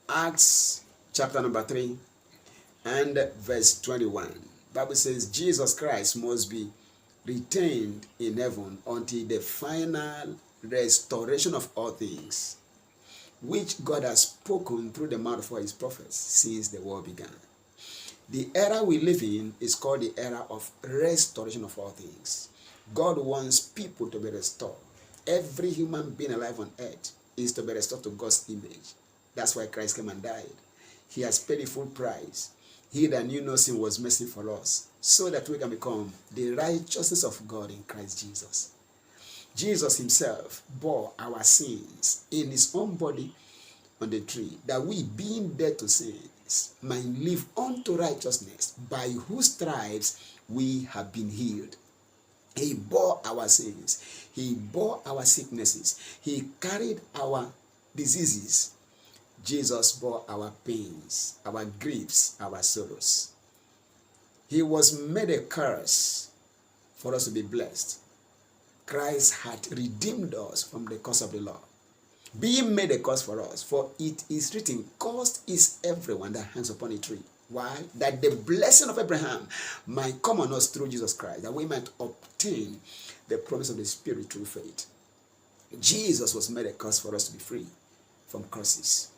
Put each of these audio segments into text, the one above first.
Acts chapter number 3 and verse 21. Bible says Jesus Christ must be retained in heaven until the final restoration of all things, which God has spoken through the mouth of his prophets since the world began. The era we live in is called the era of restoration of all things. God wants people to be restored. Every human being alive on earth is to be restored to God's image. That's why Christ came and died. He has paid the full price. He that knew no sin was mercy for us, so that we can become the righteousness of God in Christ Jesus. Jesus himself bore our sins in his own body on the tree, that we, being dead to sins, might live unto righteousness, by whose stripes we have been healed. He bore our sins. He bore our sicknesses. He carried our diseases. Jesus bore our pains, our griefs, our sorrows. He was made a curse for us to be blessed. Christ had redeemed us from the curse of the law, being made a curse for us. For it is written, cursed is everyone that hangs upon a tree. Why? That the blessing of Abraham might come on us through Jesus Christ, that we might obtain the promise of the Spirit through faith. Jesus was made a curse for us to be free from curses.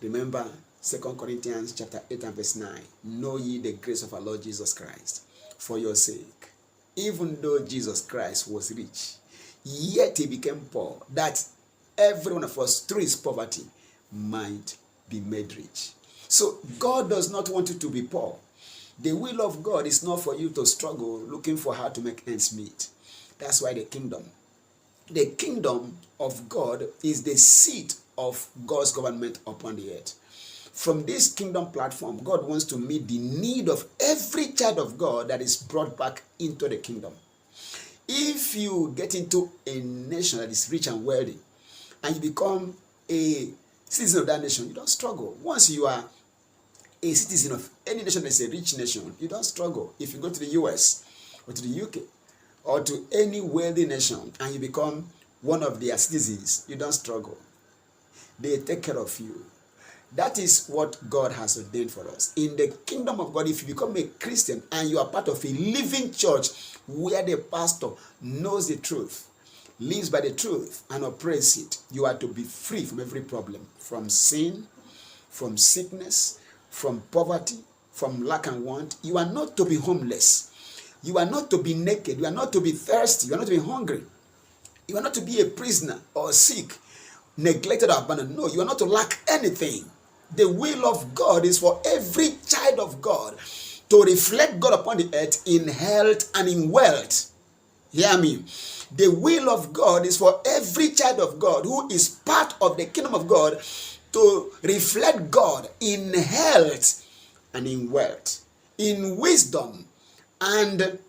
Remember 2 Corinthians chapter 8 and verse 9. Know ye the grace of our Lord Jesus Christ, for your sake. Even though Jesus Christ was rich, yet he became poor, that every one of us through his poverty might be made rich. So God does not want you to be poor. The will of God is not for you to struggle looking for how to make ends meet. That's why the kingdom of God is the seat of God's government upon the earth. From this kingdom platform, God wants to meet the need of every child of God that is brought back into the kingdom. If you get into a nation that is rich and wealthy, and you become a citizen of that nation, you don't struggle. Once you are a citizen of any nation that is a rich nation, you don't struggle. If you go to the US or to the UK or to any wealthy nation and you become one of their citizens, you don't struggle. They take care of you. That is what God has ordained for us. In the kingdom of God, if you become a Christian and you are part of a living church where the pastor knows the truth, lives by the truth, and operates it, you are to be free from every problem, from sin, from sickness, from poverty, from lack and want. You are not to be homeless. You are not to be naked. You are not to be thirsty. You are not to be hungry. You are not to be a prisoner or sick, neglected or abandoned. No, you are not to lack anything. The will of God is for every child of God to reflect God upon the earth in health and in wealth. Hear me. The will of God is for every child of God who is part of the kingdom of God to reflect God in health and in wealth, in wisdom, and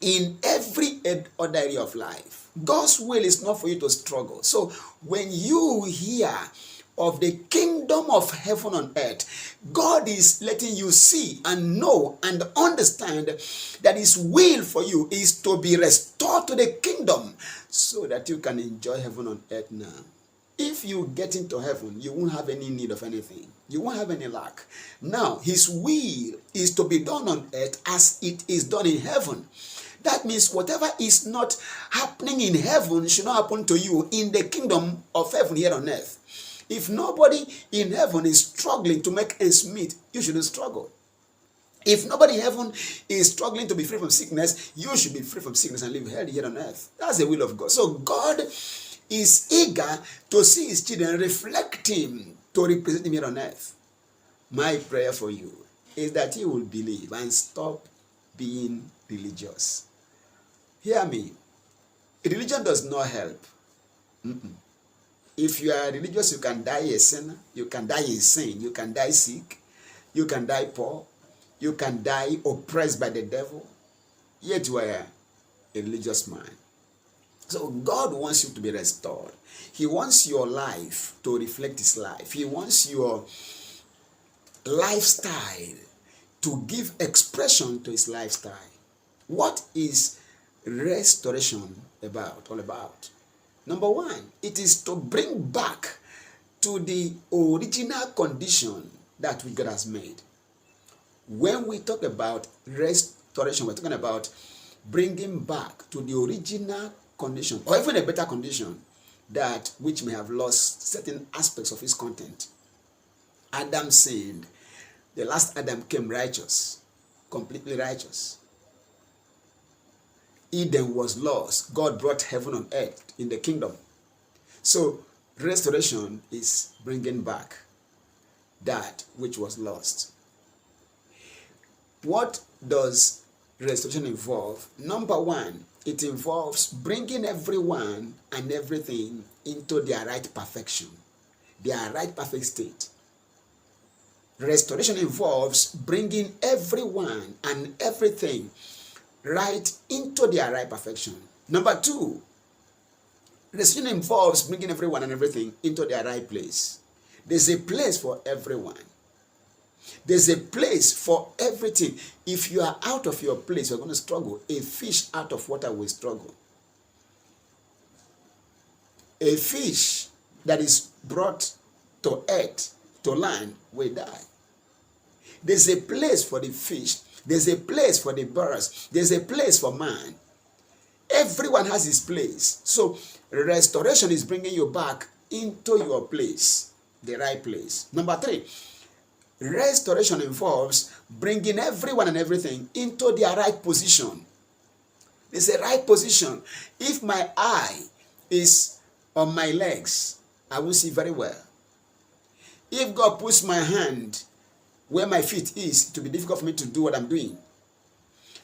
in every other area of life. God's will is not for you to struggle. So when you hear of the kingdom of heaven on earth, God is letting you see and know and understand that his will for you is to be restored to the kingdom so that you can enjoy heaven on earth now. If you get into heaven, you won't have any need of anything. You won't have any lack. Now, his will is to be done on earth as it is done in heaven. That means whatever is not happening in heaven should not happen to you in the kingdom of heaven here on earth. If nobody in heaven is struggling to make ends meet, you shouldn't struggle. If nobody in heaven is struggling to be free from sickness, you should be free from sickness and live healthy here on earth. That's the will of God. So God is eager to see his children reflect him, to represent him here on earth. My prayer for you is that you will believe and stop being religious. Hear me. Religion does not help. If you are religious, you can die a sinner, you can die in sin, you can die sick, you can die poor, you can die oppressed by the devil, yet you are a religious man. So God wants you to be restored. He wants your life to reflect his life. He wants your lifestyle to give expression to his lifestyle. What is restoration all about? Number one, it is to bring back to the original condition that which God has made. When we talk about restoration, we're talking about bringing back to the original condition, or even a better condition, that which may have lost certain aspects of his content. Adam sinned. The last Adam came righteous, completely righteous. Eden was lost. God brought heaven on earth in the kingdom. So restoration is bringing back that which was lost. What does restoration involve? Number one, it involves bringing everyone and everything into their right perfection, their right perfect state. Restoration involves bringing everyone and everything right into their right perfection. Number two, restoration involves bringing everyone and everything into their right place. There's a place for everyone. There's a place for everything. If you are out of your place, you're going to struggle. A fish out of water will struggle. A fish that is brought to earth, to land, will die. There's a place for the fish. There's a place for the birds. There's a place for man. Everyone has his place. So restoration is bringing you back into your place, the right place. Number three, restoration involves bringing everyone and everything into their right position. There's a right position. If my eye is on my legs, I will see very well. If God puts my hand where my feet is, it will be difficult for me to do what I'm doing.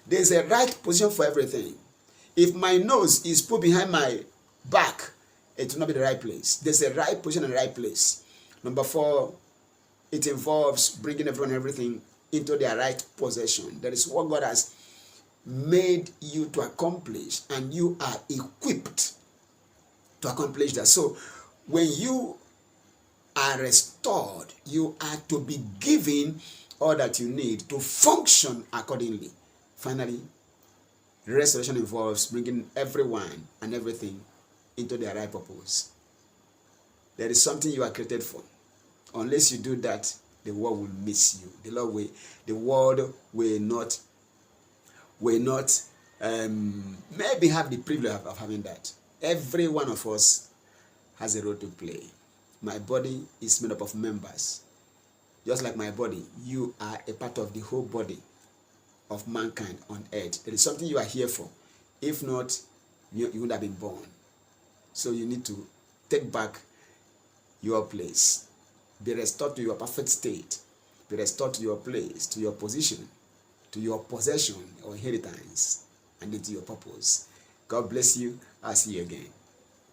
There's a right position for everything. If my nose is put behind my back, it will not be the right place. There's a right position and a right place. Number four, it involves bringing everyone and everything into their right possession. That is what God has made you to accomplish, and you are equipped to accomplish that. So when you are restored, you are to be given all that you need to function accordingly. Finally, restoration involves bringing everyone and everything into their right purpose. There is something you are created for. Unless you do that, the world will miss you. The world will not maybe have the privilege of having that. Every one of us has a role to play. My body is made up of members. Just like my body, you are a part of the whole body of mankind on earth. There is something you are here for. If not, you would have been born. So you need to take back your place. Be restored to your perfect state. Be restored to your place, to your position, to your possession or inheritance, and into your purpose. God bless you. I'll see you again.